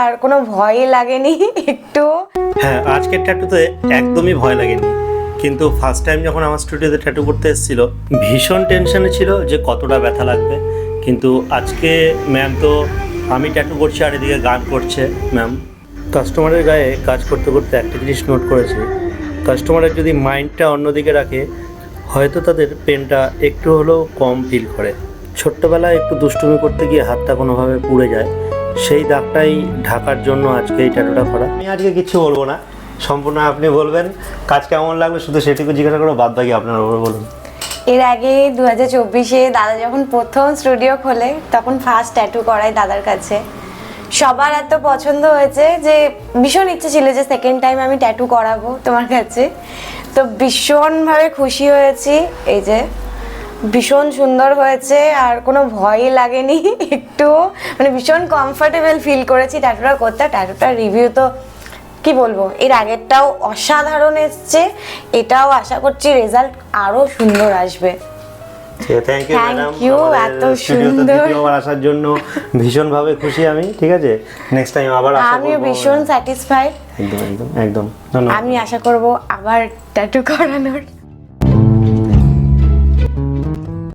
আর কোনো ভয়ই লাগেনি একটু। হ্যাঁ, আজকের ট্যাটুতে একদমই ভয় লাগেনি, কিন্তু ফার্স্ট টাইম যখন আমার স্টুডিওতে ট্যাটু করতে এসেছিল ভীষণ টেনশনে ছিল যে কতটা ব্যথা লাগবে। কিন্তু আজকে ম্যাম তো, আমি ট্যাটু করছি আর এদিকে গান করছে ম্যাম। কাস্টমারের গায়ে কাজ করতে করতে একটা জিনিস নোট করেছি, কাস্টমারের যদি মাইন্ডটা অন্যদিকে রাখে হয়তো তাদের পেনটা একটু হলেও কম ফিল করে। ছোট্টবেলায় একটু দুষ্টুমি করতে গিয়ে হাতটা কোনোভাবে পুড়ে যায়, সেই দাগটাই ঢাকার জন্য আজকে এই ট্যাটুটা করা। আমি আজকে কিছু বলবো না, সম্পূর্ণ আপনি বলবেন কাজ কেমন লাগবে, শুধু সেটুকু জিজ্ঞাসা করো, বাদ বাকি আপনার উপর বলুন। এর আগে 2024-এ দাদা যখন প্রথম স্টুডিও খোলে তখন ফার্স্ট ট্যাটু করাই দাদার কাছে। সবার এত পছন্দ হয়েছে যে ভীষণ ইচ্ছে ছিল যে সেকেন্ড টাইম আমি ট্যাটু করাবো তোমার কাছে। তো ভীষণভাবে খুশি হয়েছি, এই যে ভীষণ সুন্দর হয়েছে আর কোনো ভয়ই লাগেনি একটু, মানে ভীষণ কমফর্টেবল ফিল করেছি ট্যাটুটা করতে। ট্যাটুটার রিভিউ তো কি বলবো, এর আগেরটাও অসাধারণ এসছে, এটাও আশা করছি রেজাল্ট আরো সুন্দর আসবে। থ্যাংক ইউ ম্যাডাম, এত সুন্দর দ্বিতীয়বার আসার জন্য ভীষণভাবে খুশি আমি। ঠিক আছে, নেক্সট টাইম আবার আশা করব। আমি ভীষণ স্যাটিসফাইড, একদম একদম একদম। ধন্যবাদ। আমি আশা করব আবার ট্যাটু করানোর।